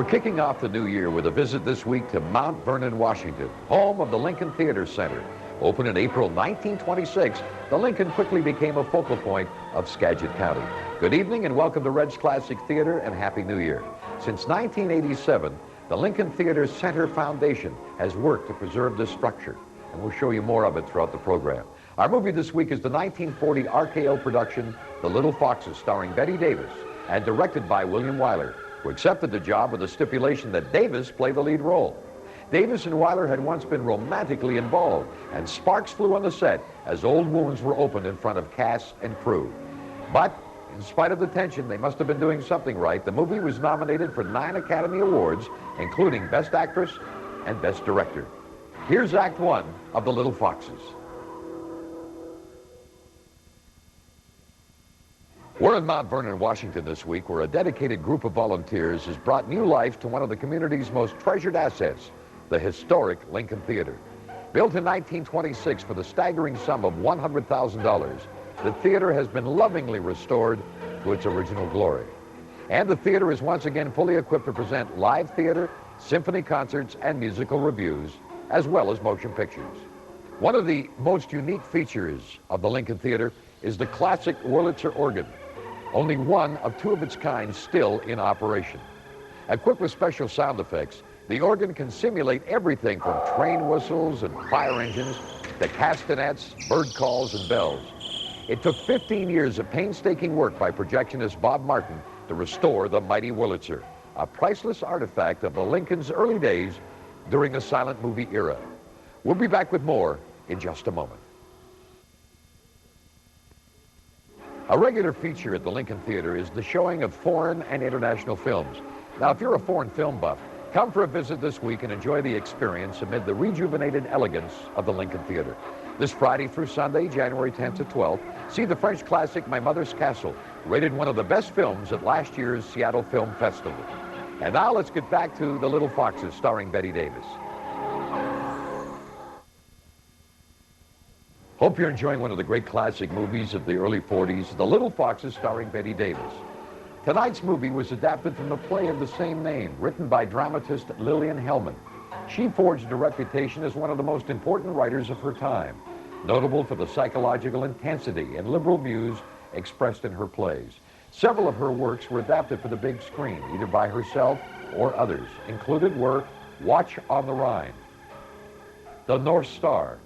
We're kicking off the new year with a visit this week to Mount Vernon, Washington, home of the Lincoln Theater Center. Opened in April 1926, the Lincoln quickly became a focal point of Skagit County. Good evening and welcome to Red's Classic Theater and Happy New Year. Since 1987, the Lincoln Theater Center Foundation has worked to preserve this structure, and we'll show you more of it throughout the program. Our movie this week is the 1940 RKO production, The Little Foxes, starring Bette Davis and directed by William Wyler, who accepted the job with the stipulation that Davis play the lead role. Davis and Wyler had once been romantically involved, and sparks flew on the set as old wounds were opened in front of cast and crew. But in spite of the tension, they must have been doing something right. The movie was nominated for 9 Academy Awards, including Best Actress and Best Director. Here's Act 1 of The Little Foxes. We're in Mount Vernon, Washington this week, where a dedicated group of volunteers has brought new life to one of the community's most treasured assets, the historic Lincoln Theater. Built in 1926 for the staggering sum of $100,000, the theater has been lovingly restored to its original glory. And the theater is once again fully equipped to present live theater, symphony concerts, and musical reviews, as well as motion pictures. One of the most unique features of the Lincoln Theater is the classic Wurlitzer organ, only one of 2 of its kind still in operation. Equipped with special sound effects, the organ can simulate everything from train whistles and fire engines to castanets, bird calls, and bells. It took 15 years of painstaking work by projectionist Bob Martin to restore the mighty Wurlitzer, a priceless artifact of the Lincoln's early days during the silent movie era. We'll be back with more in just a moment. A regular feature at the Lincoln Theater is the showing of foreign and international films. Now, if you're a foreign film buff, come for a visit this week and enjoy the experience amid the rejuvenated elegance of the Lincoln Theater. This Friday through Sunday, January 10th to 12th, see the French classic My Mother's Castle, rated one of the best films at last year's Seattle Film Festival. And now let's get back to The Little Foxes, starring Bette Davis. Hope you're enjoying one of the great classic movies of the early 40s, The Little Foxes, starring Bette Davis. Tonight's movie was adapted from the play of the same name, written by dramatist Lillian Hellman. She forged a reputation as one of the most important writers of her time, notable for the psychological intensity and liberal views expressed in her plays. Several of her works were adapted for the big screen, either by herself or others. Included were Watch on the Rhine, The North Star,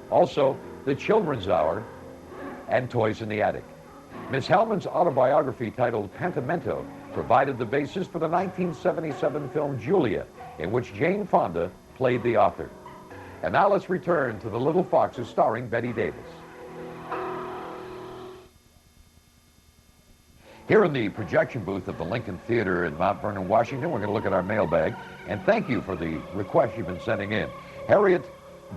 also The Children's Hour, and Toys in the Attic. Miss Hellman's autobiography titled Pentimento provided the basis for the 1977 film Julia, in which Jane Fonda played the author. And now let's return to The Little Foxes, starring Bette Davis. Here in the projection booth of the Lincoln Theater in Mount Vernon, Washington, we're going to look at our mailbag, and thank you for the requests you've been sending in. Harriet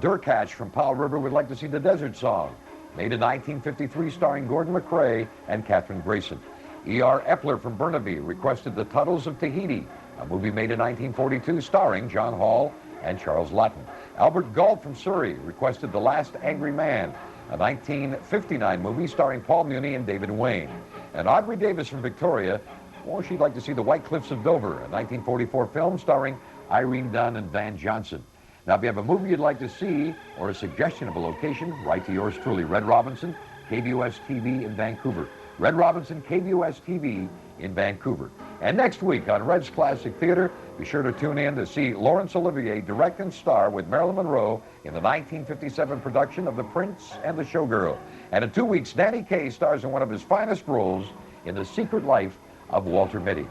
Durkatch from Powell River would like to see The Desert Song, made in 1953, starring Gordon McRae and Katherine Grayson. E.R. Epler from Burnaby requested The Tuttles of Tahiti, a movie made in 1942, starring John Hall and Charles Laughton. Albert Galt from Surrey requested The Last Angry Man, a 1959 movie starring Paul Muni and David Wayne. And Audrey Davis from Victoria, well, she'd like to see The White Cliffs of Dover, a 1944 film starring Irene Dunn and Van Johnson. Now, if you have a movie you'd like to see or a suggestion of a location, write to yours truly, Red Robinson, KVUS-TV in Vancouver. Red Robinson, KVUS-TV in Vancouver. And next week on Red's Classic Theater, be sure to tune in to see Laurence Olivier direct and star with Marilyn Monroe in the 1957 production of The Prince and the Showgirl. And in 2 weeks, Danny Kaye stars in one of his finest roles in The Secret Life of Walter Mitty.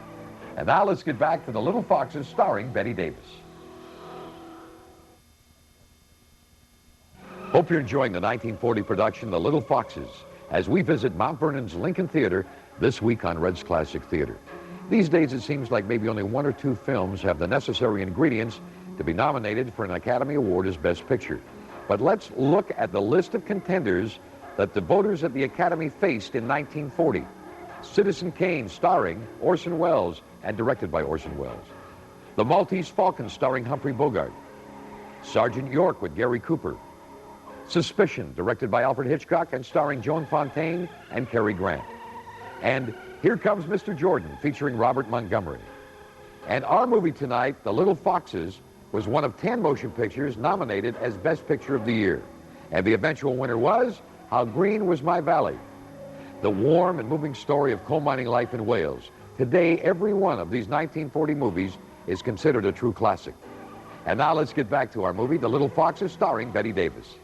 And now let's get back to The Little Foxes, starring Bette Davis. Hope you're enjoying the 1940 production, The Little Foxes, as we visit Mount Vernon's Lincoln Theater this week on Red's Classic Theater. These days, it seems like maybe only 1 or 2 films have the necessary ingredients to be nominated for an Academy Award as Best Picture. But let's look at the list of contenders that the voters at the Academy faced in 1940. Citizen Kane, starring Orson Welles and directed by Orson Welles. The Maltese Falcon, starring Humphrey Bogart. Sergeant York with Gary Cooper. Suspicion, directed by Alfred Hitchcock and starring Joan Fontaine and Cary Grant. And Here Comes Mr. Jordan, featuring Robert Montgomery. And our movie tonight, The Little Foxes, was one of 10 motion pictures nominated as Best Picture of the Year. And the eventual winner was How Green Was My Valley, the warm and moving story of coal mining life in Wales. Today, every one of these 1940 movies is considered a true classic. And now let's get back to our movie, The Little Foxes, starring Bette Davis.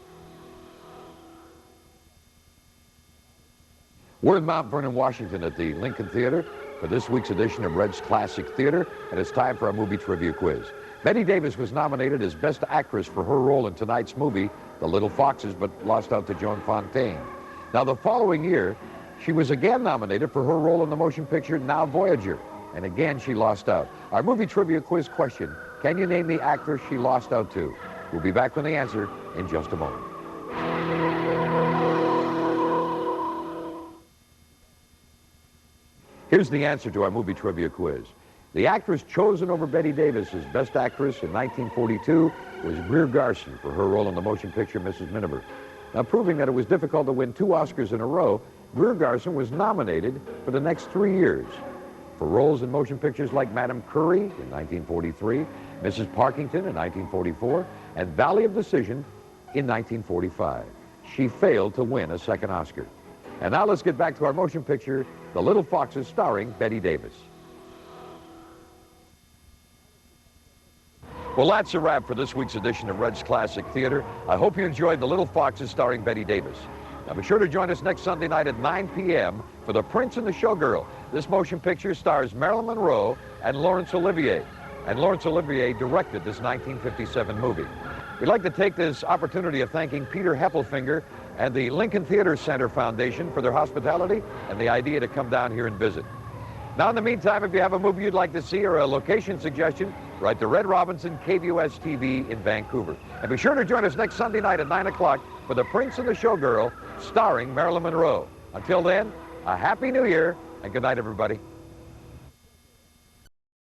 We're in Mount Vernon, Washington at the Lincoln Theater for this week's edition of Red's Classic Theater, and it's time for our movie trivia quiz. Bette Davis was nominated as Best Actress for her role in tonight's movie, The Little Foxes, but lost out to Joan Fontaine. Now, the following year, she was again nominated for her role in the motion picture Now Voyager, and again she lost out. Our movie trivia quiz question, can you name the actress she lost out to? We'll be back with the answer in just a moment. Here's the answer to our movie trivia quiz. The actress chosen over Bette Davis as Best Actress in 1942 was Greer Garson for her role in the motion picture Mrs. Miniver. Now, proving that it was difficult to win 2 Oscars in a row, Greer Garson was nominated for the next 3 years for roles in motion pictures like Madame Curry in 1943, Mrs. Parkington in 1944, and Valley of Decision in 1945. She failed to win a second Oscar. And now let's get back to our motion picture, The Little Foxes, starring Bette Davis. Well, that's a wrap for this week's edition of Red's Classic Theater. I hope you enjoyed The Little Foxes, starring Bette Davis. Now, be sure to join us next Sunday night at 9 p.m. for The Prince and the Showgirl. This motion picture stars Marilyn Monroe and Laurence Olivier. And Laurence Olivier directed this 1957 movie. We'd like to take this opportunity of thanking Peter Heffelfinger and the Lincoln Theater Center Foundation for their hospitality and the idea to come down here and visit. Now, in the meantime, if you have a movie you'd like to see or a location suggestion, write to Red Robinson, KVUS-TV in Vancouver. And be sure to join us next Sunday night at 9 o'clock for The Prince and the Showgirl, starring Marilyn Monroe. Until then, a Happy New Year, and good night, everybody.